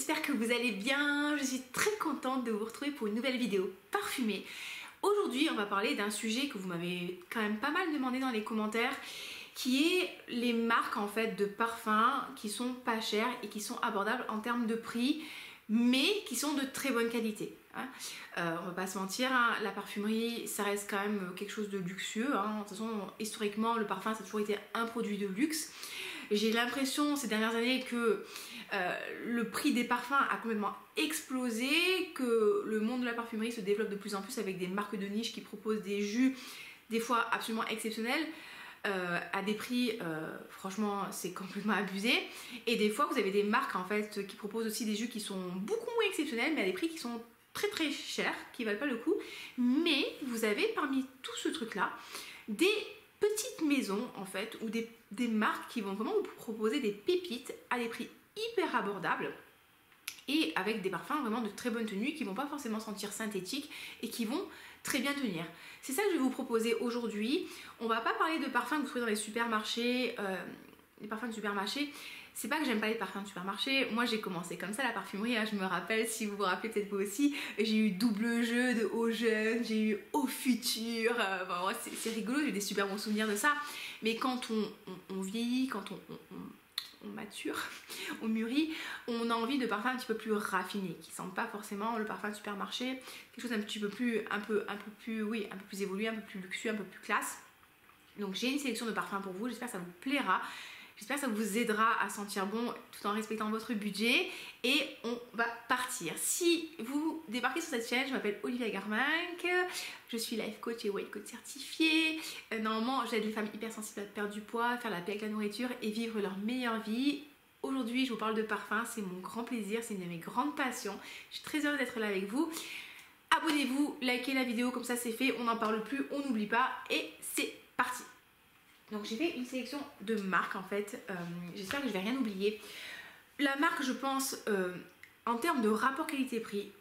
j'espère que vous allez bien. Je suis très contente de vous retrouver pour une nouvelle vidéo parfumée. Aujourd'hui, on va parler d'un sujet que vous m'avez quand même pas mal demandé dans les commentaires, qui est les marques en fait de parfums qui sont pas chères et qui sont abordables en termes de prix, mais qui sont de très bonne qualité. On va pas se mentir, la parfumerie ça reste quand même quelque chose de luxueux. De toute façon, historiquement, le parfum ça a toujours été un produit de luxe. J'ai l'impression ces dernières années que le prix des parfums a complètement explosé, que le monde de la parfumerie se développe de plus en plus avec des marques de niche qui proposent des jus des fois absolument exceptionnels à des prix franchement c'est complètement abusé, et des fois vous avez des marques en fait qui proposent aussi des jus qui sont beaucoup moins exceptionnels mais à des prix qui sont très chers, qui valent pas le coup. Mais vous avez parmi tout ce truc là des petites maisons en fait, ou des marques qui vont vraiment vous proposer des pépites à des prix hyper abordables et avec des parfums vraiment de très bonne tenue qui vont pas forcément sentir synthétiques et qui vont très bien tenir. C'est ça que je vais vous proposer aujourd'hui. On va pas parler de parfums que vous trouvez dans les supermarchés, les parfums de supermarché. C'est pas que j'aime pas les parfums de supermarché, moi j'ai commencé comme ça la parfumerie, je me rappelle, si vous vous rappelez peut-être vous aussi, j'ai eu double jeu de Au Jeune, j'ai eu Au Futur, c'est rigolo, j'ai des super bons souvenirs de ça. Mais quand on vieillit, quand on mature, on mûrit, on a envie de parfums un petit peu plus raffinés, qui sentent pas forcément le parfum de supermarché, quelque chose un petit peu plus, un peu plus évolué, un peu plus luxueux, un peu plus classe. Donc j'ai une sélection de parfums pour vous, j'espère que ça vous plaira. J'espère que ça vous aidera à sentir bon tout en respectant votre budget, et on va partir. Si vous débarquez sur cette chaîne, je m'appelle Olivia Garminck, je suis life coach et weight coach certifiée. Normalement, j'aide les femmes hypersensibles à perdre du poids, faire la paix avec la nourriture et vivre leur meilleure vie. Aujourd'hui, je vous parle de parfum, c'est mon grand plaisir, c'est une de mes grandes passions. Je suis très heureuse d'être là avec vous. Abonnez-vous, likez la vidéo, comme ça c'est fait, on n'en parle plus, on n'oublie pas, et c'est parti. Donc j'ai fait une sélection de marques en fait, j'espère que je vais rien oublier. La marque, je pense, en termes de rapport qualité-prix,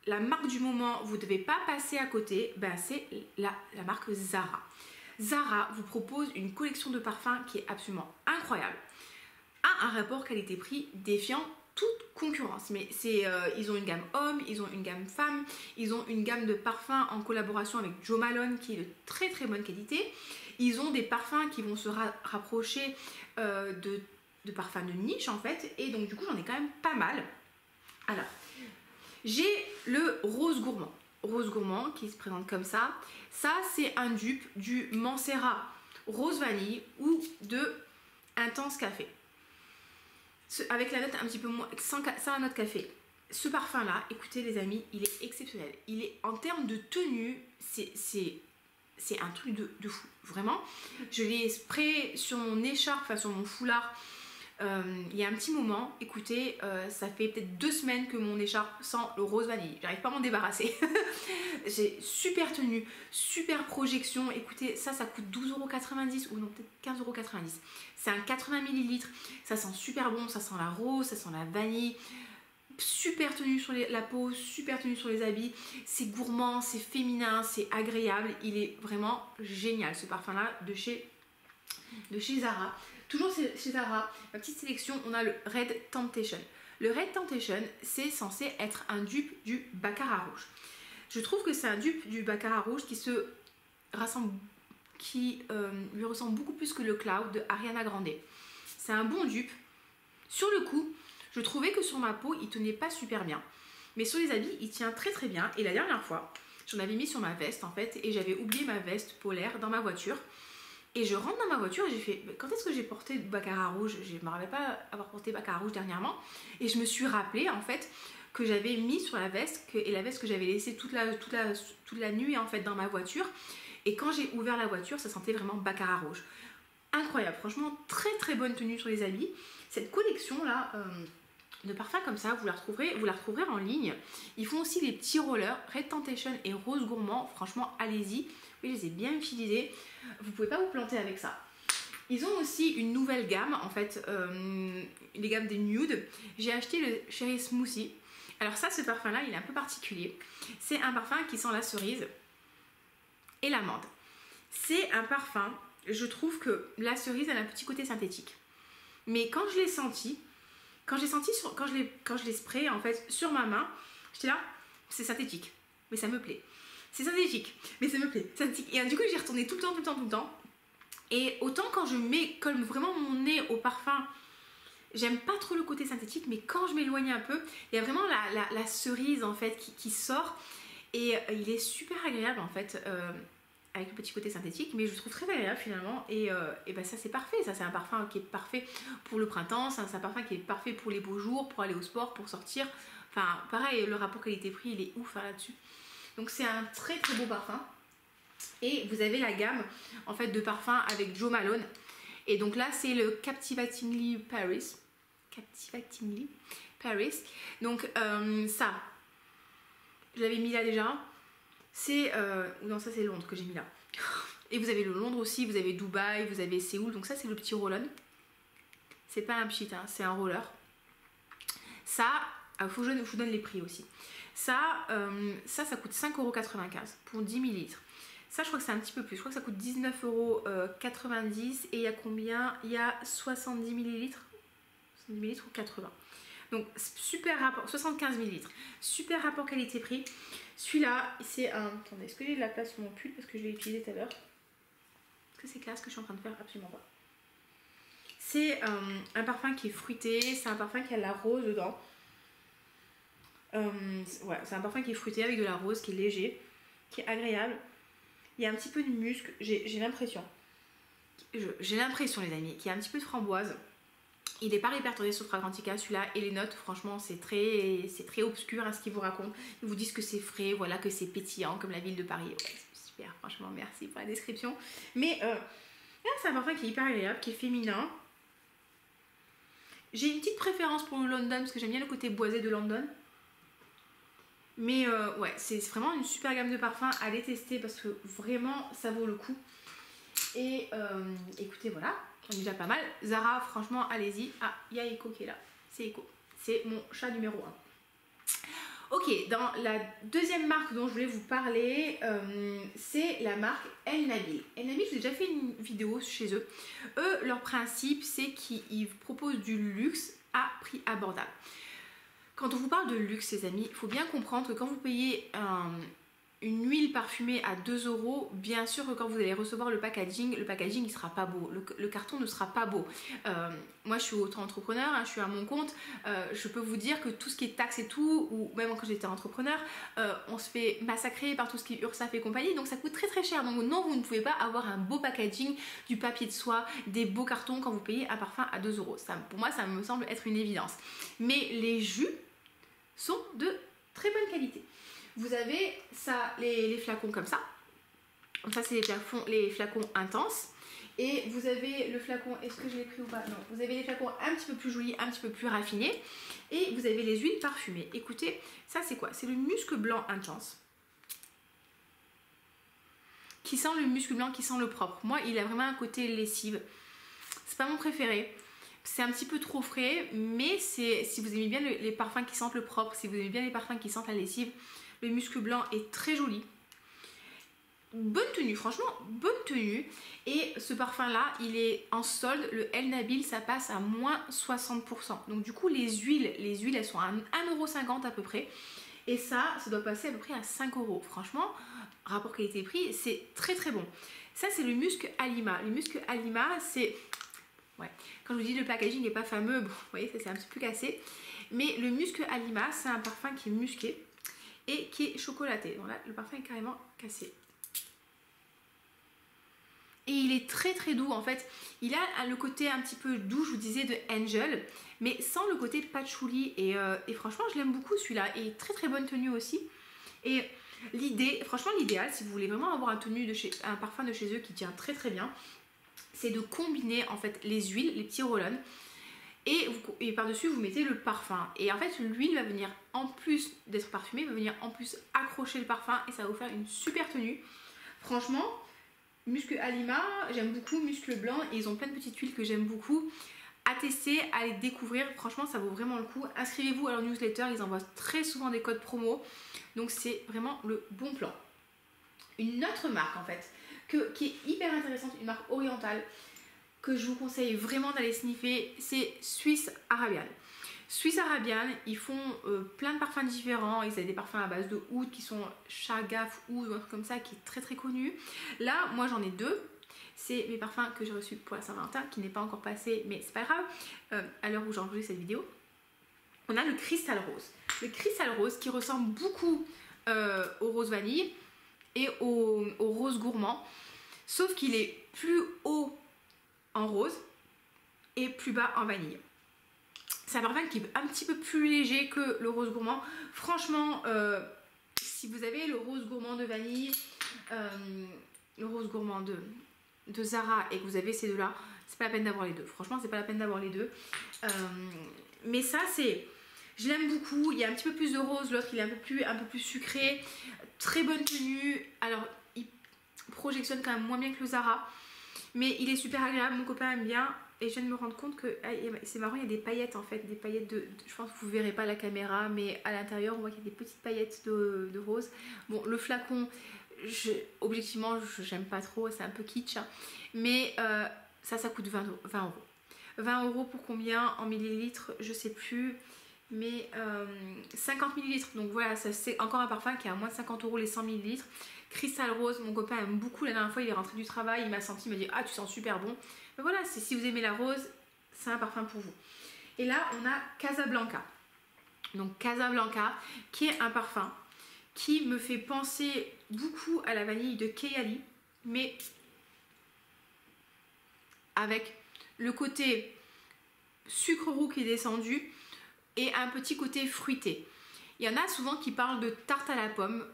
la marque du moment, vous ne devez pas passer à côté, c'est la marque Zara. Zara vous propose une collection de parfums qui est absolument incroyable, à un rapport qualité-prix défiant toute concurrence. Mais ils ont une gamme homme, ils ont une gamme femme, ils ont une gamme de parfums en collaboration avec Jo Malone qui est de très bonne qualité. Ils ont des parfums qui vont se rapprocher de parfums de niche en fait, et donc du coup j'en ai quand même pas mal. Alors j'ai le Rose Gourmand. Rose Gourmand qui se présente comme ça. Ça c'est un dupe du Mancera Rose Vanille ou de Intense Café. Avec la note un petit peu moins, sans la note café. Ce parfum là, écoutez les amis, il est exceptionnel. Il est en termes de tenue, c'est un truc de fou, vraiment. Je l'ai sprayé sur mon écharpe, enfin sur mon foulard, il y a un petit moment. Écoutez, ça fait peut-être 2 semaines que mon écharpe sent le rose vanille. J'arrive pas à m'en débarrasser. J'ai super tenue, super projection. Écoutez, ça coûte 12,90 € ou non, peut-être 15,90 €. C'est un 80 ml. Ça sent super bon, ça sent la rose, ça sent la vanille. Super tenue sur la peau, super tenue sur les habits, c'est gourmand, c'est féminin, c'est agréable, il est vraiment génial ce parfum là de chez Zara. Toujours chez Zara, ma petite sélection, on a le Red Temptation. Le Red Temptation, c'est censé être un dupe du Baccarat rouge. Je trouve que c'est un dupe du Baccarat rouge qui lui ressemble beaucoup plus que le Cloud de Ariana Grande. C'est un bon dupe. Sur le coup, je trouvais que sur ma peau, il tenait pas super bien. Mais sur les habits, il tient très bien. Et la dernière fois, j'en avais mis sur ma veste en fait. Et j'avais oublié ma veste polaire dans ma voiture. Et je rentre dans ma voiture et j'ai fait, quand est-ce que j'ai porté Baccarat rouge? Je ne me rappelle pas avoir porté Baccarat rouge dernièrement. Et je me suis rappelé en fait que j'avais mis sur la veste, et la veste que j'avais laissée toute la nuit en fait dans ma voiture. Et quand j'ai ouvert la voiture, ça sentait vraiment Baccarat rouge. Incroyable, franchement très bonne tenue sur les habits. Cette collection là de parfums comme ça, vous la retrouverez en ligne. Ils font aussi des petits rollers, Red Temptation et Rose Gourmand. Franchement, allez-y. Oui, je les ai bien utilisés. Vous pouvez pas vous planter avec ça. Ils ont aussi une nouvelle gamme, en fait, les gammes des nudes. J'ai acheté le Cherry Smoothie. Alors ça, ce parfum-là, il est un peu particulier. C'est un parfum qui sent la cerise et l'amande. C'est un parfum, je trouve que la cerise, elle a un petit côté synthétique. Mais quand je l'ai senti, Quand j'ai senti, quand je l'ai sprayé en fait sur ma main, j'étais là, c'est synthétique, mais ça me plaît. C'est synthétique, mais ça me plaît. Synthétique. Et du coup, j'ai retourné tout le temps. Et autant quand je mets, colle vraiment mon nez au parfum, j'aime pas trop le côté synthétique, mais quand je m'éloigne un peu, il y a vraiment la cerise en fait qui sort. Et il est super agréable en fait, avec le petit côté synthétique, mais je le trouve très agréable finalement. Et ben ça c'est parfait, ça c'est un parfum qui est parfait pour le printemps, c'est un parfum qui est parfait pour les beaux jours, pour aller au sport, pour sortir. Enfin pareil, le rapport qualité-prix il est ouf là-dessus. Donc c'est un très très beau parfum. Et vous avez la gamme en fait de parfums avec Jo Malone. Et donc là c'est le Captivatingly Paris. Captivatingly Paris. Donc ça, je l'avais mis là déjà. C'est... non, ça c'est Londres que j'ai mis là. Et vous avez le Londres aussi, vous avez Dubaï, vous avez Séoul. Donc ça c'est le petit roll-on. C'est pas un pchit, hein, c'est un roller. Ça, il faut que je vous donne les prix aussi. Ça coûte 5,95€ pour 10 ml. Ça, je crois que c'est un petit peu plus. Je crois que ça coûte 19,90€ et il y a combien? Il y a 70 ml. 70 ml ou 80. Donc, super rapport, 75 ml. Super rapport qualité-prix. Celui-là, c'est un... Attendez, est-ce que j'ai de la place sur mon pull? Parce que je l'ai utilisé tout à l'heure. Est-ce que c'est clair ce que je suis en train de faire? Absolument pas. C'est un parfum qui est fruité. C'est un parfum qui a de la rose dedans. Ouais, c'est un parfum qui est fruité avec de la rose, qui est léger, qui est agréable. Il y a un petit peu de musc, j'ai l'impression. J'ai l'impression, les amis, qu'il y a un petit peu de framboise. Il n'est pas répertorié sur Fragrantica celui-là, et les notes, franchement, c'est très obscur à ce qu'ils vous racontent. Ils vous disent que c'est frais, voilà, que c'est pétillant, comme la ville de Paris. Ouais, c'est super, franchement, merci pour la description. Mais c'est un parfum qui est hyper agréable, qui est féminin. J'ai une petite préférence pour le London, parce que j'aime bien le côté boisé de London. Mais ouais, c'est vraiment une super gamme de parfums à les tester parce que vraiment ça vaut le coup. Et écoutez, voilà, on est déjà pas mal. Zara, franchement, allez-y. Ah, il y a Echo qui est là. C'est Echo. C'est mon chat numéro 1. Ok, dans la deuxième marque dont je voulais vous parler, c'est la marque El Nabil. El Nabil, j'ai déjà fait une vidéo chez eux. Eux, leur principe, c'est qu'ils proposent du luxe à prix abordable. Quand on vous parle de luxe, les amis, il faut bien comprendre que quand vous payez une huile parfumée à 2€, bien sûr que quand vous allez recevoir le packaging il sera pas beau, le carton ne sera pas beau. Moi je suis auto-entrepreneur, hein, je suis à mon compte, je peux vous dire que tout ce qui est taxes et tout, ou même quand j'étais entrepreneur, on se fait massacrer par tout ce qui est URSSAF et compagnie, donc ça coûte très très cher. Donc non, vous ne pouvez pas avoir un beau packaging, du papier de soie, des beaux cartons quand vous payez un parfum à 2€. Ça, pour moi ça me semble être une évidence. Mais les jus sont de très bonne qualité. Vous avez ça, les flacons comme ça. Ça c'est les flacons intenses. Et vous avez le flacon, est-ce que je l'ai pris ou pas? Non. Vous avez les flacons un petit peu plus jolis, un petit peu plus raffinés. Et vous avez les huiles parfumées. Écoutez, ça c'est quoi? C'est le musc blanc intense. Qui sent le musc blanc, qui sent le propre. Moi, il a vraiment un côté lessive. C'est pas mon préféré. C'est un petit peu trop frais, mais si vous aimez bien les parfums qui sentent le propre, si vous aimez bien les parfums qui sentent la lessive, le musc blanc est très joli. Bonne tenue, franchement, bonne tenue. Et ce parfum-là, il est en solde. Le El Nabil, ça passe à moins 60%. Donc du coup, les huiles, elles sont à 1,50€ à peu près. Et ça doit passer à peu près à 5€. Franchement, rapport qualité-prix, c'est très très bon. Ça, c'est le musc Alima. Le musc Alima, c'est... Ouais. Quand je vous dis le packaging n'est pas fameux, bon, vous voyez, ça c'est un petit peu cassé. Mais le musc Alima, c'est un parfum qui est musqué et qui est chocolaté. Donc là, le parfum est carrément cassé. Et il est très très doux en fait. Il a le côté un petit peu doux, je vous disais, de Angel, mais sans le côté de patchouli. Et franchement, je l'aime beaucoup celui-là. Et très très bonne tenue aussi. Et franchement, l'idéal, si vous voulez vraiment avoir un parfum de chez eux qui tient très très bien, c'est de combiner en fait les huiles, les petits roll-on, et par-dessus vous mettez le parfum. Et en fait l'huile va venir, en plus d'être parfumée, va venir en plus accrocher le parfum et ça va vous faire une super tenue. Franchement, musc Alima, j'aime beaucoup, muscle blanc, et ils ont plein de petites huiles que j'aime beaucoup. À tester, à les découvrir, franchement ça vaut vraiment le coup. Inscrivez-vous à leur newsletter, ils envoient très souvent des codes promo, donc c'est vraiment le bon plan. Une autre marque en fait, qui est hyper intéressante, une marque orientale que je vous conseille vraiment d'aller sniffer, c'est Swiss Arabian. Suisse Arabian, ils font plein de parfums différents. Ils ont des parfums à base de oud qui sont Chagaf Oud ou un truc comme ça qui est très très connu. Là, moi j'en ai deux. C'est mes parfums que j'ai reçus pour la Saint-Valentin qui n'est pas encore passé, mais c'est pas grave. À l'heure où j'enregistre cette vidéo, on a le Cristal Rose. Le Cristal Rose qui ressemble beaucoup au rose vanille et au rose gourmand, sauf qu'il est plus haut en rose et plus bas en vanille. C'est un parfum qui est un petit peu plus léger que le rose gourmand. Franchement, si vous avez le rose gourmand de vanille, le rose gourmand de Zara et que vous avez ces deux-là, c'est pas la peine d'avoir les deux. Franchement, c'est pas la peine d'avoir les deux. Mais ça, c'est... Je l'aime beaucoup. Il y a un petit peu plus de rose. L'autre, il est un peu plus sucré. Très bonne tenue. Alors, il projectionne quand même moins bien que le Zara. Mais il est super agréable. Mon copain aime bien. Et je viens de me rendre compte que c'est marrant, il y a des paillettes en fait, des paillettes je pense que vous ne verrez pas à la caméra, mais à l'intérieur on voit qu'il y a des petites paillettes de rose. Bon, le flacon, objectivement j'aime pas trop, c'est un peu kitsch, hein, mais ça coûte 20 euros. 20 euros pour combien en millilitres, je sais plus, mais 50 millilitres, donc voilà, c'est encore un parfum qui est à moins de 50 euros les 100 millilitres. Cristal Rose, mon copain aime beaucoup. La dernière fois il est rentré du travail, il m'a senti, il m'a dit ah tu sens super bon. Mais voilà, si vous aimez la rose, c'est un parfum pour vous. Et là on a Casablanca. Donc Casablanca qui est un parfum qui me fait penser beaucoup à la vanille de Kayali, mais avec le côté sucre roux qui est descendu et un petit côté fruité. Il y en a souvent qui parlent de tarte à la pomme.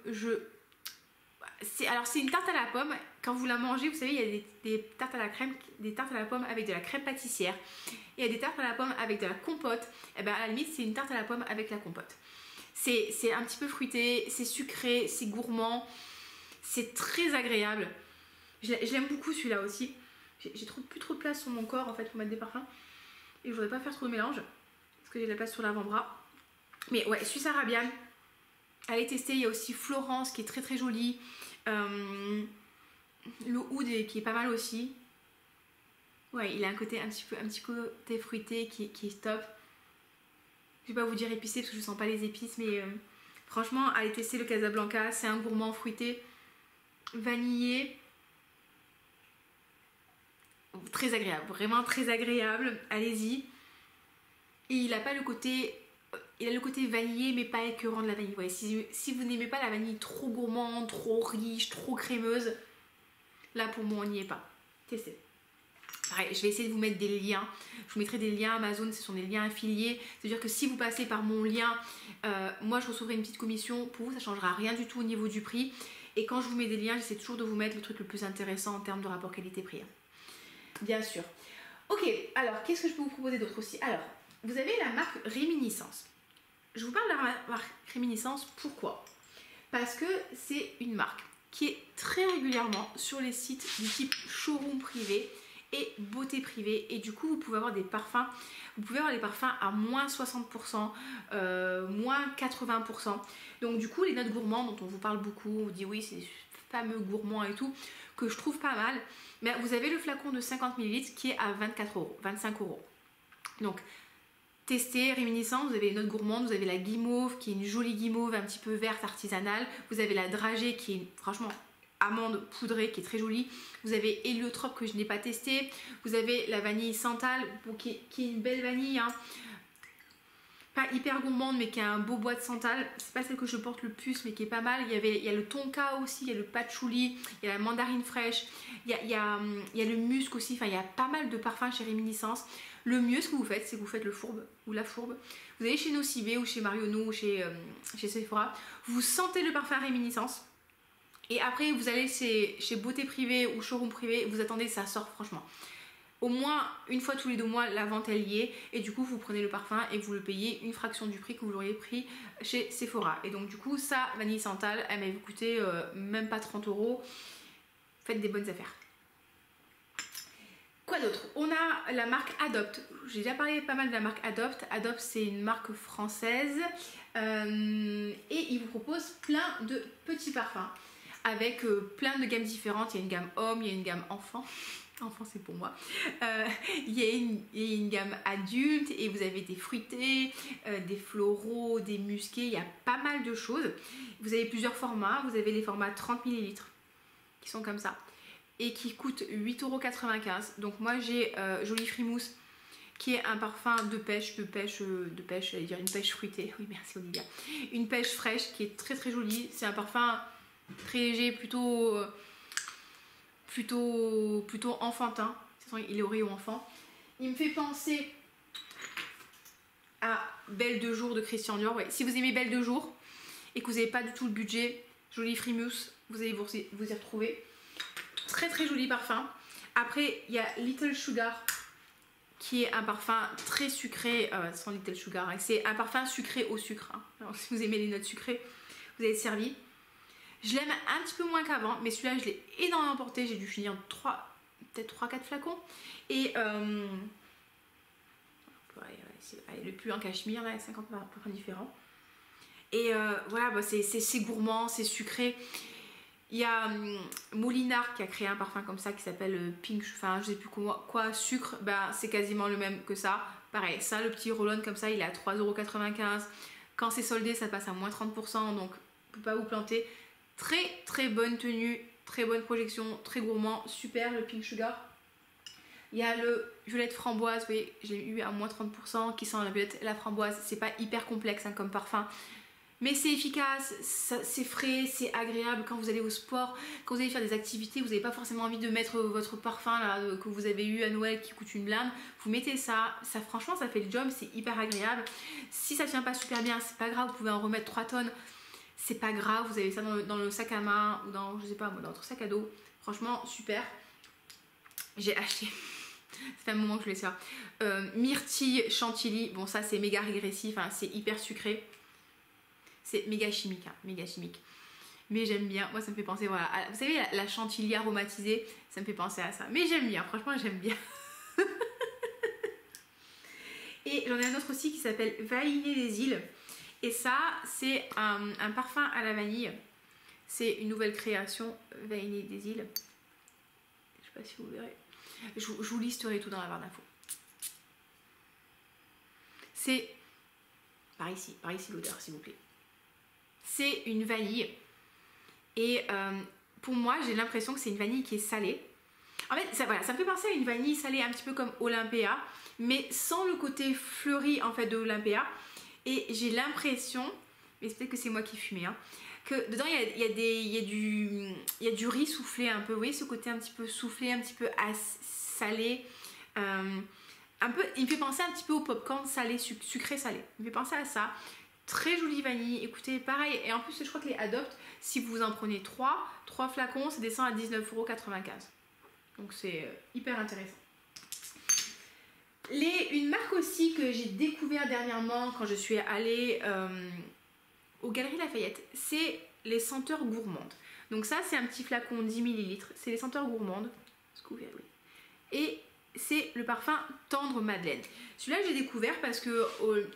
Alors c'est une tarte à la pomme, quand vous la mangez, vous savez, il y a des tartes à la crème, des tartes à la pomme avec de la crème pâtissière. Il y a des tartes à la pomme avec de la compote. Et bien à la limite, c'est une tarte à la pomme avec la compote. C'est un petit peu fruité, c'est sucré, c'est gourmand, c'est très agréable. Je l'aime beaucoup celui-là aussi. J'ai plus trop de place sur mon corps en fait pour mettre des parfums. Et je voudrais pas faire trop de mélange, parce que j'ai de la place sur l'avant-bras. Mais ouais, Suisse Arabian, allez tester. Il y a aussi Florence qui est très très jolie. Le oud qui est pas mal aussi. Ouais, il a un petit côté fruité qui est top. Je vais pas vous dire épicé parce que je sens pas les épices, mais franchement, allez tester le Casablanca. C'est un gourmand fruité, vanillé, très agréable, vraiment très agréable. Allez-y. Et il a pas le côté... Il a le côté vanillé mais pas écœurant de la vanille. Ouais, si vous n'aimez pas la vanille trop gourmande, trop riche, trop crémeuse, là pour moi on n'y est pas. Testez. Pareil, je vais essayer de vous mettre des liens. Je vous mettrai des liens Amazon, ce sont des liens affiliés. C'est-à-dire que si vous passez par mon lien, moi je recevrai une petite commission. Pour vous ça ne changera rien du tout au niveau du prix. Et quand je vous mets des liens, j'essaie toujours de vous mettre le truc le plus intéressant en termes de rapport qualité-prix. Bien sûr. Ok, alors qu'est-ce que je peux vous proposer d'autre aussi? Alors, vous avez la marque Réminiscence. Je vous parle de la marque Réminiscence, pourquoi? Parce que c'est une marque qui est très régulièrement sur les sites du type showroom privé et beauté privée, et du coup vous pouvez avoir des parfums, à moins 60%, moins 80%. Donc du coup les notes gourmandes dont on vous parle beaucoup, on vous dit oui c'est des fameux gourmands et tout, que je trouve pas mal, mais vous avez le flacon de 50 ml qui est à 24 euros, 25 euros. Donc testez Réminiscence, vous avez les notes gourmandes, vous avez la guimauve qui est une jolie guimauve un petit peu verte artisanale, vous avez la dragée qui est franchement amande poudrée qui est très jolie, vous avez héliotrope que je n'ai pas testé, vous avez la vanille santal qui est une belle vanille, hein. Pas hyper gourmande mais qui a un beau bois de santal, c'est pas celle que je porte le plus mais qui est pas mal. Il y a le tonka aussi, il y a le patchouli, il y a la mandarine fraîche, il y a le musc aussi, enfin il y a pas mal de parfums chez Réminiscence. Le mieux ce que vous faites, c'est que vous faites le fourbe ou la fourbe. Vous allez chez Nocibé ou chez Marionneau ou chez Sephora, vous sentez le parfum Réminiscence. Et après vous allez chez beauté privée ou showroom privé, vous attendez ça sort franchement. Au moins une fois tous les 2 mois la vente est liée et du coup vous prenez le parfum et vous le payez une fraction du prix que vous l'auriez pris chez Sephora. Et donc du coup ça, vanille santal, elle m'a coûté même pas 30 euros. Faites des bonnes affaires. Quoi d'autre? On a la marque Adopt. J'ai déjà parlé pas mal de la marque Adopt. Adopt c'est une marque française et ils vous proposent plein de petits parfums avec plein de gammes différentes. Il y a une gamme homme, il y a une gamme enfant. enfant c'est pour moi. Il y a une gamme adulte et vous avez des fruités, des floraux, des musqués, il y a pas mal de choses. Vous avez plusieurs formats, vous avez les formats 30 ml qui sont comme ça et qui coûtent 8,95 €. Donc moi j'ai Jolie Frimousse qui est un parfum de pêche, j'allais dire une pêche fruitée, oui merci Olivia, une pêche fraîche qui est très très jolie, c'est un parfum très léger, plutôt enfantin, il est au rayon enfant. Il me fait penser à Belle de jour de Christian Dior, ouais. Si vous aimez Belle de jour et que vous n'avez pas du tout le budget, Jolie Frimousse, vous allez vous y retrouver. Très très joli parfum. Après il y a Little Sugar qui est un parfum très sucré, sans Little Sugar, hein. C'est un parfum sucré au sucre, hein. Alors si vous aimez les notes sucrées, vous allez être servi. Je l'aime un petit peu moins qu'avant, mais celui-là je l'ai énormément porté, j'ai dû finir peut-être 3-4 flacons. Et le pull en cachemire, là, 50 parfums différents. Et voilà, bah, c'est gourmand, c'est sucré. Il y a Molinard qui a créé un parfum comme ça qui s'appelle Pink, enfin je sais plus quoi, sucre, bah, c'est quasiment le même que ça. Pareil, ça, le petit roll-on comme ça, il est à 3,95 €. Quand c'est soldé, ça passe à moins 30%, donc on peut pas vous planter. Très très bonne tenue, très bonne projection, très gourmand, super le Pink Sugar. Il y a le violette framboise, vous voyez, j'ai eu à moins 30% qui sent la violette et la framboise. C'est pas hyper complexe hein, comme parfum, mais c'est efficace, c'est frais, c'est agréable quand vous allez au sport, quand vous allez faire des activités, vous n'avez pas forcément envie de mettre votre parfum là, que vous avez eu à Noël qui coûte une blinde. Vous mettez ça, franchement ça fait le job, c'est hyper agréable. Si ça tient pas super bien, c'est pas grave, vous pouvez en remettre 3 tonnes. C'est pas grave, vous avez ça dans le sac à main ou dans, je sais pas, dans votre sac à dos. Franchement, super. J'ai acheté, ça fait un moment que je voulais ça. Myrtille chantilly, bon ça c'est méga régressif, hein, c'est hyper sucré. C'est méga chimique, hein, méga chimique. Mais j'aime bien, moi ça me fait penser, voilà, vous savez la chantilly aromatisée, ça me fait penser à ça. Mais j'aime bien, franchement j'aime bien. Et j'en ai un autre aussi qui s'appelle Vanillé des îles. Et ça, c'est un parfum à la vanille. C'est une nouvelle création, Vanillé des îles. Je sais pas si vous verrez. Je vous listerai tout dans la barre d'infos. C'est par ici l'odeur s'il vous plaît. C'est une vanille. Et pour moi, j'ai l'impression que c'est une vanille qui est salée. En fait, ça me fait penser à une vanille salée un petit peu comme Olympia, mais sans le côté fleuri en fait de Olympia. Et j'ai l'impression, mais peut-être que c'est moi qui fumais, hein, que dedans il y a du riz soufflé un peu. Vous voyez ce côté un petit peu soufflé, un petit peu salé. Un peu, il me fait penser un petit peu au popcorn salé, sucré salé. Il me fait penser à ça. Très jolie vanille. Écoutez, pareil. Et en plus, je crois que les Adopt, si vous en prenez 3 flacons, ça descend à 19,95 €. Donc c'est hyper intéressant. Une marque aussi que j'ai découvert dernièrement quand je suis allée aux Galeries Lafayette, c'est les senteurs gourmandes. Donc ça, c'est un petit flacon 10 ml. C'est les senteurs gourmandes. Et c'est le parfum Tendre Madeleine. Celui-là, j'ai découvert parce que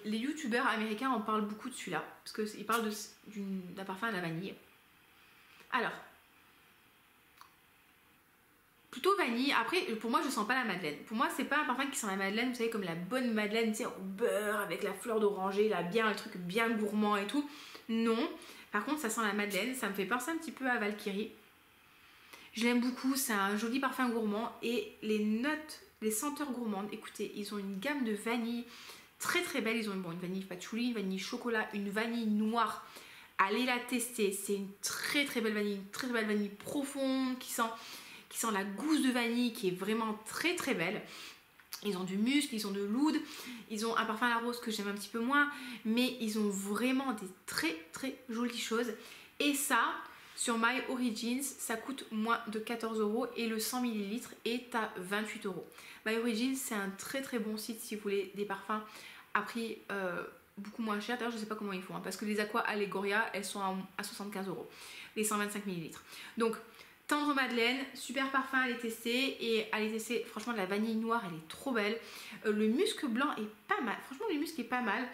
les youtubeurs américains en parlent beaucoup de celui-là. Parce qu'ils parlent d'un parfum à la vanille. Alors, plutôt vanille. Après, pour moi, je sens pas la madeleine. Pour moi, c'est pas un parfum qui sent la madeleine, vous savez, comme la bonne madeleine, tu sais, au beurre, avec la fleur d'oranger, là, bien, le truc bien gourmand et tout. Non. Par contre, ça sent la madeleine. Ça me fait penser un petit peu à Valkyrie. Je l'aime beaucoup. C'est un joli parfum gourmand. Et les notes, les senteurs gourmandes, écoutez, ils ont une gamme de vanille très très belle. Ils ont une vanille patchouli, une vanille chocolat, une vanille noire. Allez la tester. C'est une très très belle vanille. Une très belle vanille profonde qui sent la gousse de vanille qui est vraiment très très belle. Ils ont du musc, ils ont de l'oud, ils ont un parfum à la rose que j'aime un petit peu moins, mais ils ont vraiment des très très jolies choses. Et ça, sur My Origins, ça coûte moins de 14 € et le 100 ml est à 28 €. My Origins, c'est un très très bon site si vous voulez des parfums à prix beaucoup moins cher. D'ailleurs, je ne sais pas comment ils font, hein, parce que les Aqua Allegoria, elles sont à 75 €, les 125 ml. Donc, Tendre Madeleine, super parfum à les tester. Et à les tester, franchement, la vanille noire, elle est trop belle. Le musc blanc est pas mal. Franchement, le musc est pas mal.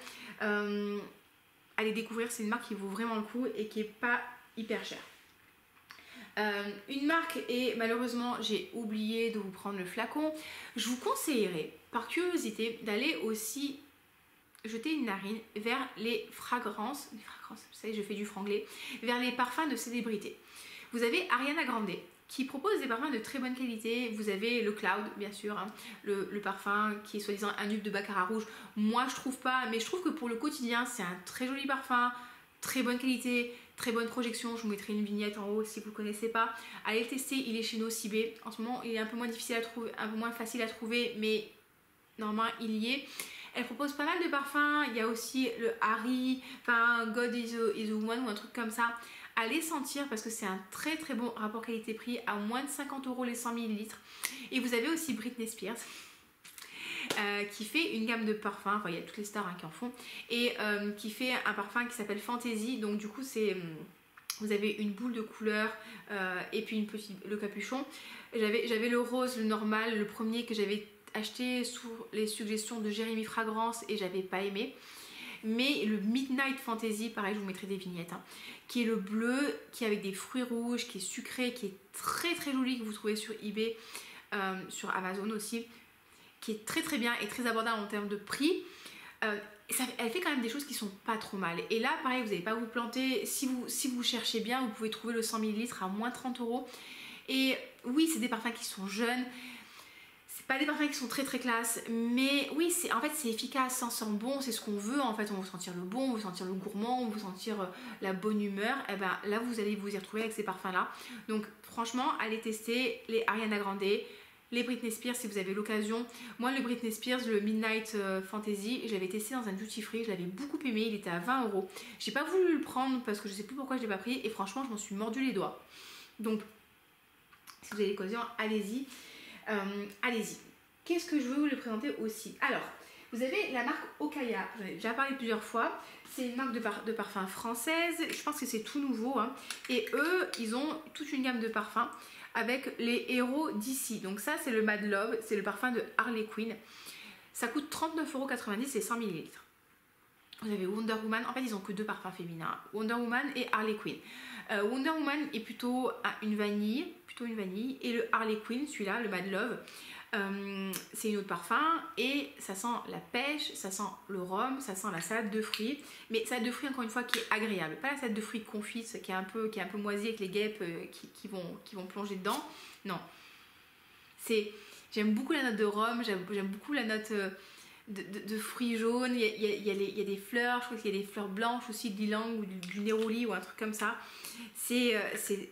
Allez découvrir, c'est une marque qui vaut vraiment le coup et qui est pas hyper chère. Une marque, et malheureusement j'ai oublié de vous prendre le flacon, je vous conseillerais par curiosité d'aller aussi jeter une narine vers les fragrances, vous savez je fais du franglais, vers les parfums de célébrités. Vous avez Ariana Grande qui propose des parfums de très bonne qualité. Vous avez le Cloud, bien sûr, hein, le parfum qui est soi-disant un dupe de baccarat rouge. Moi, je trouve pas, mais je trouve que pour le quotidien, c'est un très joli parfum, très bonne qualité, très bonne projection. Je vous mettrai une vignette en haut si vous ne le connaissez pas. Allez le tester, il est chez Nocibé. En ce moment, il est un peu moins difficile à trouver, un peu moins facile à trouver, mais normalement, il y est. Elle propose pas mal de parfums. Il y a aussi le Harry, enfin God is a Woman ou un truc comme ça. Allez sentir parce que c'est un très très bon rapport qualité-prix à moins de 50 € les 100 ml. Et vous avez aussi Britney Spears qui fait une gamme de parfums, enfin il y a toutes les stars hein, qui en font, et qui fait un parfum qui s'appelle Fantasy. Donc du coup c'est vous avez une boule de couleur et puis le capuchon. J'avais le rose, le normal, le premier que j'avais acheté sous les suggestions de Jérémy Fragrance et j'avais pas aimé. Mais le Midnight Fantasy, pareil, je vous mettrai des vignettes, hein, qui est le bleu, qui est avec des fruits rouges, qui est sucré, qui est très très joli, que vous trouvez sur eBay, sur Amazon aussi, qui est très très bien et très abordable en termes de prix. Elle fait quand même des choses qui sont pas trop mal. Et là, pareil, vous n'allez pas vous planter. Si vous cherchez bien, vous pouvez trouver le 100 ml à moins 30 €. Et oui, c'est des parfums qui sont jeunes. C'est pas des parfums qui sont très très classe, mais oui, en fait c'est efficace, ça sent bon, c'est ce qu'on veut. En fait, on veut sentir le bon, on veut sentir le gourmand, on veut sentir la bonne humeur. Et ben là, vous allez vous y retrouver avec ces parfums-là. Donc franchement, allez tester les Ariana Grande, les Britney Spears si vous avez l'occasion. Moi, le Britney Spears, le Midnight Fantasy, je l'avais testé dans un duty free, je l'avais beaucoup aimé, il était à 20 €. J'ai pas voulu le prendre parce que je sais plus pourquoi je l'ai pas pris et franchement, je m'en suis mordu les doigts. Donc, si vous avez l'occasion, allez-y. Allez-y. Qu'est-ce que je veux vous le présenter aussi? Alors, vous avez la marque Okaya, j'en ai déjà parlé plusieurs fois. C'est une marque de parfums française, je pense que c'est tout nouveau. Hein. Et eux, ils ont toute une gamme de parfums avec les héros d'ici. Donc ça, c'est le Mad Love, c'est le parfum de Harley Quinn. Ça coûte 39,90 € et 100 ml. Vous avez Wonder Woman, en fait ils ont que deux parfums féminins, Wonder Woman et Harley Quinn. Wonder Woman est plutôt une vanille, et le Harley Quinn, celui-là, le Mad Love, c'est une autre parfum et ça sent la pêche, ça sent le rhum, ça sent la salade de fruits, mais salade de fruits encore une fois qui est agréable, pas la salade de fruits confite qui est un peu moisie avec les guêpes qui vont plonger dedans, non. J'aime beaucoup la note de rhum, j'aime beaucoup la note de fruits jaunes, il y a des fleurs, je crois qu'il y a des fleurs blanches aussi, de l'ylang ou du néroli ou un truc comme ça.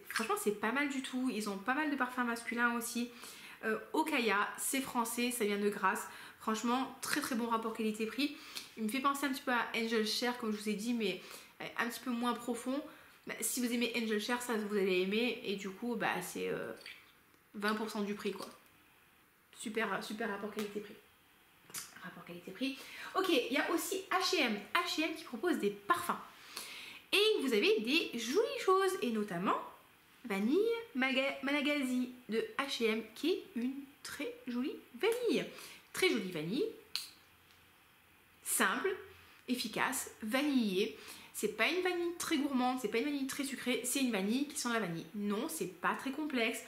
Franchement c'est pas mal du tout, ils ont pas mal de parfums masculins aussi. Okaya, c'est français, ça vient de Grasse, franchement très très bon rapport qualité-prix. Il me fait penser un petit peu à Angel Share comme je vous ai dit, mais un petit peu moins profond. Si vous aimez Angel Share, ça vous allez aimer, et du coup c'est 20% du prix quoi. Super rapport qualité-prix. Rapport qualité-prix. Ok, il y a aussi H&M qui propose des parfums. Et vous avez des jolies choses, et notamment Vanille Malagasy de H&M, qui est une très jolie vanille. Très jolie vanille. Simple, efficace, vanillée. C'est pas une vanille très gourmande, c'est pas une vanille très sucrée, c'est une vanille qui sent la vanille. Non, c'est pas très complexe,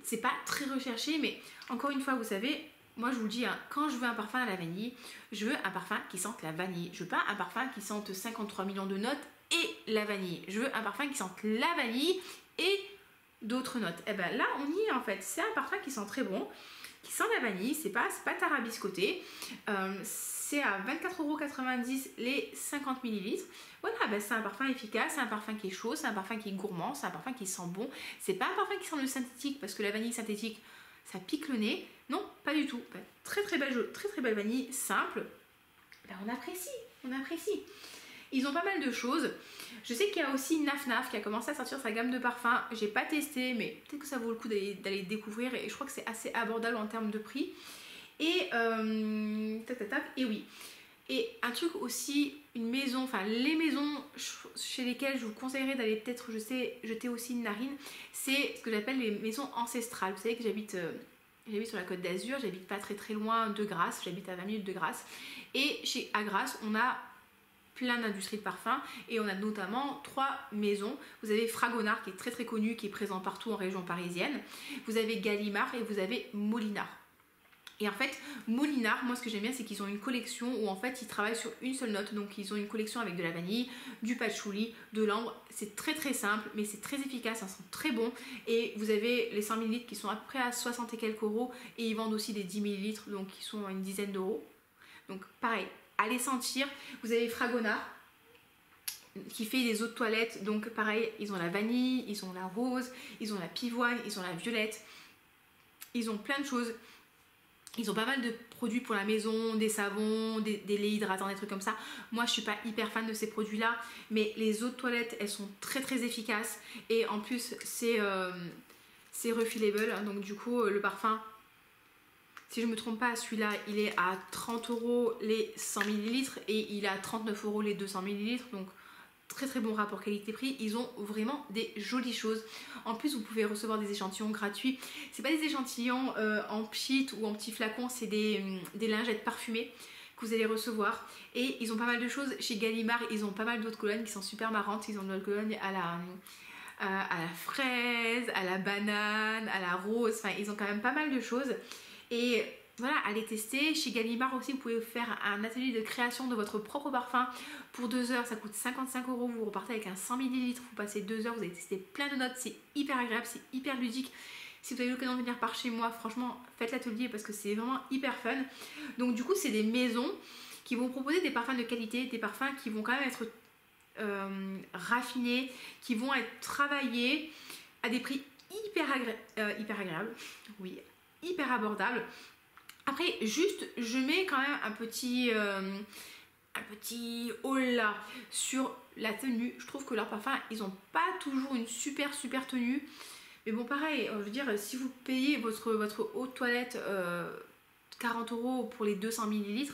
c'est pas très recherché, mais encore une fois, vous savez, moi je vous dis, hein, quand je veux un parfum à la vanille, je veux un parfum qui sente la vanille. Je veux pas un parfum qui sente 53 millions de notes et la vanille. Je veux un parfum qui sente la vanille et d'autres notes. Et ben là, on y est en fait. C'est un parfum qui sent très bon, qui sent la vanille, c'est pas tarabiscoté. C'est à 24,90 € les 50 ml. Voilà, ben c'est un parfum efficace, c'est un parfum qui est chaud, c'est un parfum qui est gourmand, c'est un parfum qui sent bon. C'est pas un parfum qui sent le synthétique, parce que la vanille synthétique, ça pique le nez. Non, pas du tout. Ben, très belle vanille, simple. Ben, on apprécie. Ils ont pas mal de choses. Je sais qu'il y a aussi Naf Naf qui a commencé à sortir sa gamme de parfums. J'ai pas testé, mais peut-être que ça vaut le coup d'aller découvrir. Et je crois que c'est assez abordable en termes de prix. Et et oui. Et un truc aussi, une maison, enfin les maisons chez lesquelles je vous conseillerais d'aller peut-être jeter aussi une narine, c'est ce que j'appelle les maisons ancestrales. Vous savez que j'habite sur la Côte d'Azur, j'habite pas très loin de Grasse, j'habite à 20 minutes de Grasse. Et à Grasse, on a plein d'industries de parfums et on a notamment 3 maisons. Vous avez Fragonard qui est très connu, qui est présent partout en région parisienne. Vous avez Gallimard et vous avez Molinard. Et en fait, Molinard, moi ce que j'aime bien, c'est qu'ils ont une collection où en fait ils travaillent sur une seule note. Donc ils ont une collection avec de la vanille, du patchouli, de l'ambre. C'est très simple, mais c'est très efficace, ça sent très bon. Et vous avez les 100 ml qui sont à peu près à 60 et quelques euros. Et ils vendent aussi des 10 ml, donc qui sont à une dizaine d'euros. Donc pareil, allez sentir. Vous avez Fragonard qui fait des eaux de toilette. Donc pareil, ils ont la vanille, ils ont la rose, ils ont la pivoine, ils ont la violette. Ils ont plein de choses. Ils ont pas mal de produits pour la maison, des savons, des laits hydratants, des trucs comme ça. Moi, je suis pas hyper fan de ces produits-là, mais les eaux de toilette, elles sont très efficaces. Et en plus, c'est refillable. Donc du coup, le parfum, si je me trompe pas, celui-là, il est à 30 euros les 100 ml et il est à 39 euros les 200 ml. Donc très bon rapport qualité-prix. Ils ont vraiment des jolies choses. En plus, vous pouvez recevoir des échantillons gratuits. C'est pas des échantillons en pchit ou en petits flacons, c'est des lingettes parfumées que vous allez recevoir. Et ils ont pas mal de choses. Chez Gallimard, ils ont pas mal d'autres colognes qui sont super marrantes. Ils ont de colognes à la fraise, à la banane, à la rose. Enfin, ils ont quand même pas mal de choses. Et voilà, allez tester. Chez Gallimard aussi, vous pouvez faire un atelier de création de votre propre parfum pour 2 heures. Ça coûte 55 euros. Vous repartez avec un 100 ml. Vous passez 2 heures. Vous allez tester plein de notes. C'est hyper agréable, c'est hyper ludique. Si vous avez l'occasion de venir par chez moi, franchement, faites l'atelier parce que c'est vraiment hyper fun. Donc du coup, c'est des maisons qui vont proposer des parfums de qualité, des parfums qui vont quand même être raffinés, qui vont être travaillés à des prix hyper agréables. Oui, hyper abordables. Après, juste, je mets quand même un petit haul là sur la tenue. Je trouve que leurs parfums, ils n'ont pas toujours une super tenue. Mais bon, pareil, je veux dire, si vous payez votre eau de toilette 40 euros pour les 200 ml,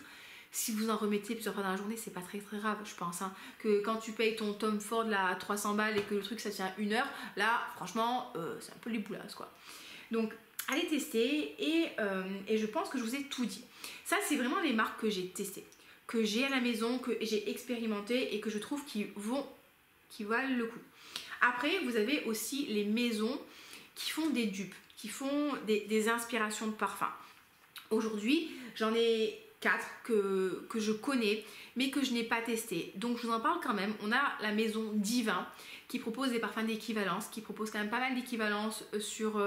si vous en remettez plusieurs fois dans la journée, c'est pas très grave, je pense. Hein. Que quand tu payes ton Tom Ford là, à 300 balles et que le truc ça tient 1 heure, là, franchement, c'est un peu les boulasses quoi. Donc, allez tester et je pense que je vous ai tout dit. Ça, c'est vraiment les marques que j'ai testées, que j'ai à la maison, que j'ai expérimenté et que je trouve qui valent le coup. Après, vous avez aussi les maisons qui font des dupes, qui font des inspirations de parfums. Aujourd'hui, j'en ai 4 que je connais, mais que je n'ai pas testé. Donc, je vous en parle quand même. On a la maison Divin qui propose des parfums d'équivalence, qui propose quand même pas mal d'équivalences sur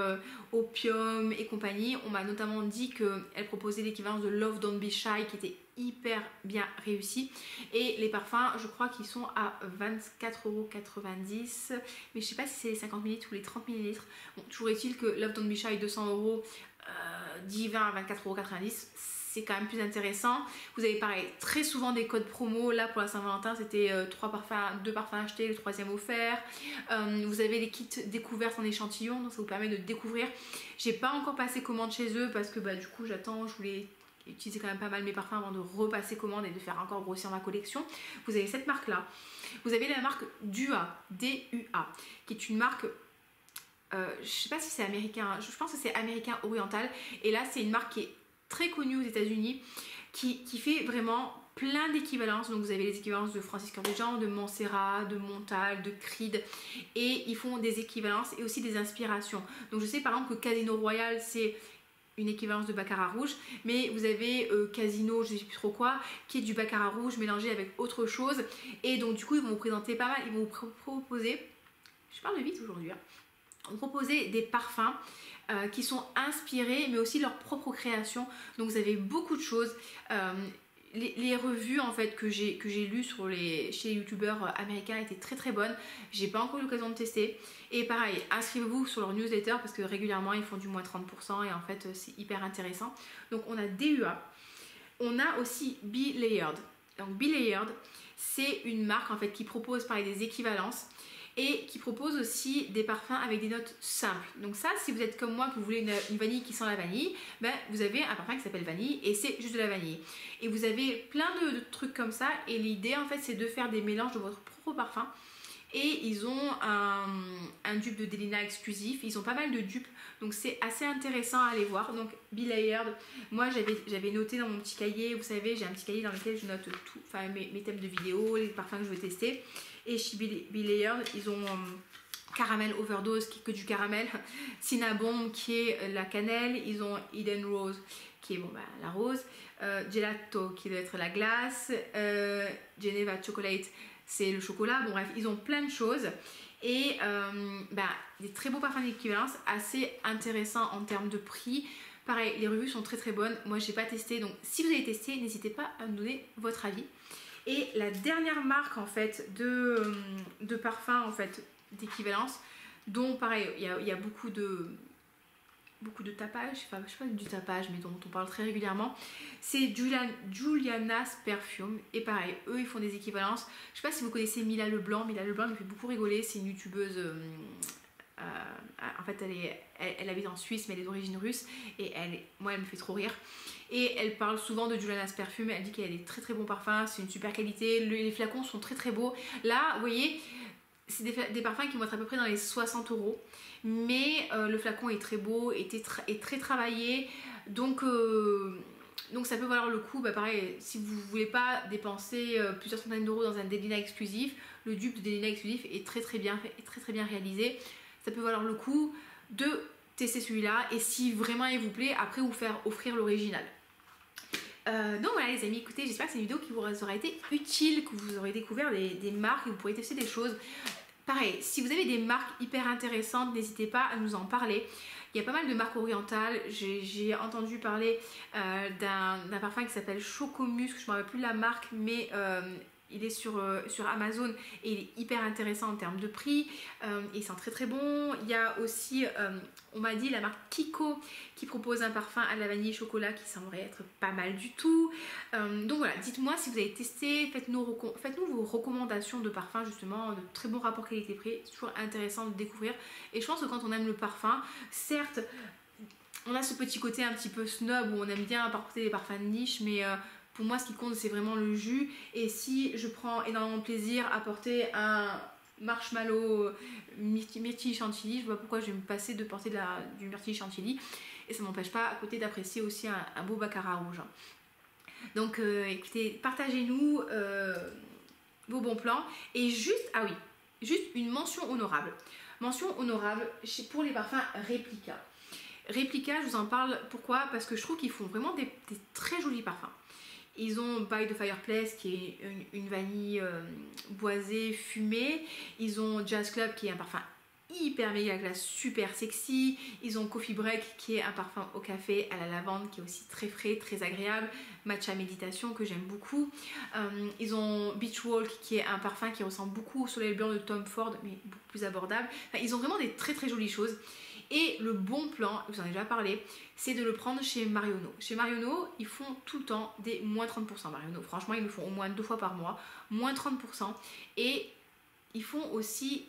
Opium et compagnie. On m'a notamment dit qu'elle proposait l'équivalence de Love Don't Be Shy qui était hyper bien réussi. Et les parfums, je crois qu'ils sont à 24,90 €. Mais je sais pas si c'est les 50 ml ou les 30 ml. Bon, toujours est-il que Love Don't Be Shy 200 €, Divin à 24,90 €. C'est quand même plus intéressant. Vous avez pareil très souvent des codes promo. Là pour la Saint-Valentin c'était 2 parfums achetés, le 3e offert. Vous avez les kits découvertes en échantillon, donc ça vous permet de découvrir. J'ai pas encore passé commande chez eux parce que du coup j'attends, je voulais utiliser quand même pas mal mes parfums avant de repasser commande et de faire encore grossir ma collection. Vous avez cette marque là. Vous avez la marque Dua, D-U-A, qui est une marque je sais pas si c'est américain, je pense que c'est américain oriental. Et là c'est une marque qui est très connue aux États-Unis, qui fait vraiment plein d'équivalences. Donc vous avez les équivalences de Francis Cœur des Gens, de Montserrat, de Montal, de Creed, et ils font des équivalences et aussi des inspirations. Donc je sais par exemple que Casino Royale c'est une équivalence de Baccarat rouge, mais vous avez Casino, je ne sais plus trop quoi, qui est du Baccarat rouge mélangé avec autre chose. Et donc du coup ils vont vous présenter pas mal, ils vont vous proposer, je parle vite aujourd'hui, vont proposer des parfums qui sont inspirés mais aussi leur propre création. Donc vous avez beaucoup de choses. Les revues en fait que j'ai lues chez les youtubeurs américains étaient très bonnes. J'ai pas encore eu l'occasion de tester. Et pareil, inscrivez-vous sur leur newsletter parce que régulièrement ils font du moins 30% et en fait c'est hyper intéressant. Donc on a DUA. On a aussi Be Layered. Donc Be Layered, c'est une marque en fait qui propose pareil des équivalences et qui propose aussi des parfums avec des notes simples. Donc ça, si vous êtes comme moi, que vous voulez une vanille qui sent la vanille, vous avez un parfum qui s'appelle vanille et c'est juste de la vanille. Et vous avez plein de trucs comme ça et l'idée en fait c'est de faire des mélanges de votre propre parfum et ils ont un dupe de Delina exclusif. Ils ont pas mal de dupes, donc c'est assez intéressant à aller voir. Donc Be Layered, moi j'avais noté dans mon petit cahier, vous savez j'ai un petit cahier dans lequel je note tout, enfin mes thèmes de vidéos, les parfums que je veux tester. Et chez Be Layered ils ont Caramel Overdose qui est que du caramel, Cinnabon qui est la cannelle, ils ont Eden Rose qui est bon, bah, la rose, Gelato qui doit être la glace, Geneva Chocolate c'est le chocolat, bon bref ils ont plein de choses et des très beaux parfums d'équivalence assez intéressants en termes de prix. Pareil, les revues sont très très bonnes, moi j'ai pas testé, donc si vous avez testé n'hésitez pas à me donner votre avis. Et la dernière marque en fait de parfums en fait d'équivalence, dont pareil il y a beaucoup de tapage, enfin je sais pas du tapage mais dont on parle très régulièrement, c'est Juliana's Perfume. Et pareil, eux ils font des équivalences. Je sais pas si vous connaissez Mila Leblanc. Mila Leblanc me fait beaucoup rigoler, c'est une youtubeuse en fait elle habite en Suisse mais elle est d'origine russe et moi elle me fait trop rire. Et elle parle souvent de Juliana's Perfume, elle dit qu'elle a des très très bons parfums, c'est une super qualité, les flacons sont très très beaux. Là vous voyez c'est des parfums qui vont être à peu près dans les 60 €, mais le flacon est très beau, est très travaillé, donc ça peut valoir le coup. Bah, pareil, si vous ne voulez pas dépenser plusieurs centaines d'euros dans un Delina exclusif, le dupe de Delina exclusif est très bien réalisé. Ça peut valoir le coup de tester celui-là et si vraiment il vous plaît, après vous faire offrir l'original. Donc voilà les amis, écoutez, j'espère que c'est une vidéo qui vous aura été utile, que vous aurez découvert des marques et vous pourrez tester des choses. Pareil, si vous avez des marques hyper intéressantes, n'hésitez pas à nous en parler. Il y a pas mal de marques orientales. J'ai entendu parler d'un parfum qui s'appelle Chocomusc, je ne me rappelle plus de la marque, mais il est sur Amazon et il est hyper intéressant en termes de prix. Il sent très très bon. Il y a aussi, on m'a dit, la marque Kiko qui propose un parfum à la vanille et chocolat qui semblerait être pas mal du tout. Donc voilà, dites-moi si vous avez testé, faites-nous vos recommandations de parfums justement, de très bons rapports qualité-prix. C'est toujours intéressant de découvrir. Et je pense que quand on aime le parfum, certes, on a ce petit côté un petit peu snob où on aime bien apporter des parfums de niche, mais pour moi ce qui compte c'est vraiment le jus. Et si je prends énormément de plaisir à porter un marshmallow myrtille chantilly, je vois pourquoi je vais me passer de porter du myrtille chantilly. Et ça ne m'empêche pas à côté d'apprécier aussi un beau baccarat rouge. Donc écoutez, partagez-nous vos bons plans. Et juste une mention honorable. Mention honorable pour les parfums Replica. Replica, je vous en parle, pourquoi? Parce que je trouve qu'ils font vraiment des très jolis parfums. Ils ont By the Fireplace qui est une vanille boisée, fumée. Ils ont Jazz Club qui est un parfum hyper méga glace, super sexy. Ils ont Coffee Break qui est un parfum au café à la lavande qui est aussi très frais, très agréable. Matcha Méditation que j'aime beaucoup. Ils ont Beach Walk qui est un parfum qui ressemble beaucoup au Soleil Blanc de Tom Ford mais beaucoup plus abordable. Enfin, ils ont vraiment des très très jolies choses. Et le bon plan, je vous en ai déjà parlé, c'est de le prendre chez Marionneau. Chez Marionneau, ils font tout le temps des moins 30%. Marionneau, franchement, ils le font au moins 2 fois par mois, moins 30%. Et ils font aussi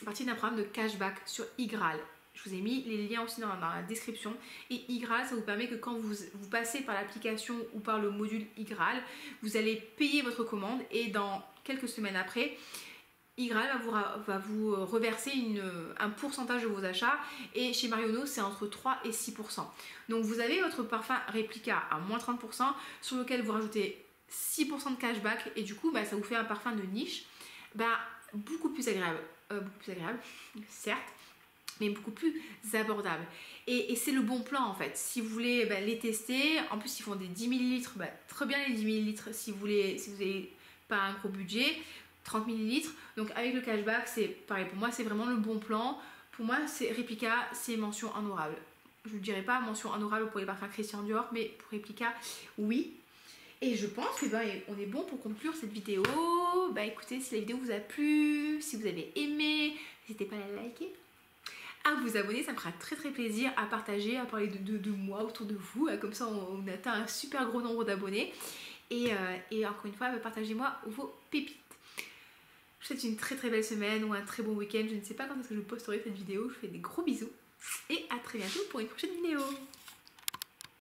partie d'un programme de cashback sur iGraal. Je vous ai mis les liens aussi dans la description. Et iGraal, ça vous permet que quand vous passez par l'application ou par le module iGraal, vous allez payer votre commande et dans quelques semaines après, iGraal va vous reverser un pourcentage de vos achats et chez Marionneau c'est entre 3 et 6%. Donc vous avez votre parfum Replica à moins 30% sur lequel vous rajoutez 6% de cashback et du coup ça vous fait un parfum de niche beaucoup plus agréable, certes, mais beaucoup plus abordable. Et c'est le bon plan en fait. Si vous voulez les tester, en plus ils font des 10 ml, très bien les 10 ml si vous n'avez pas un gros budget. 30 ml, donc avec le cashback c'est pareil, pour moi c'est vraiment le bon plan. Pour moi c'est Replica, c'est mention honorable. Je ne dirais pas mention honorable pour les parfums Christian Dior, mais pour Replica oui. Et je pense que on est bon pour conclure cette vidéo. Écoutez, si la vidéo vous a plu, si vous avez aimé, n'hésitez pas à la liker, à vous abonner, ça me fera très très plaisir, à partager, à parler de moi autour de vous, comme ça on atteint un super gros nombre d'abonnés. Et encore une fois, partagez-moi vos pépites. Je vous souhaite une très très belle semaine ou un très bon week-end. Je ne sais pas quand est-ce que je posterai cette vidéo. Je vous fais des gros bisous et à très bientôt pour une prochaine vidéo.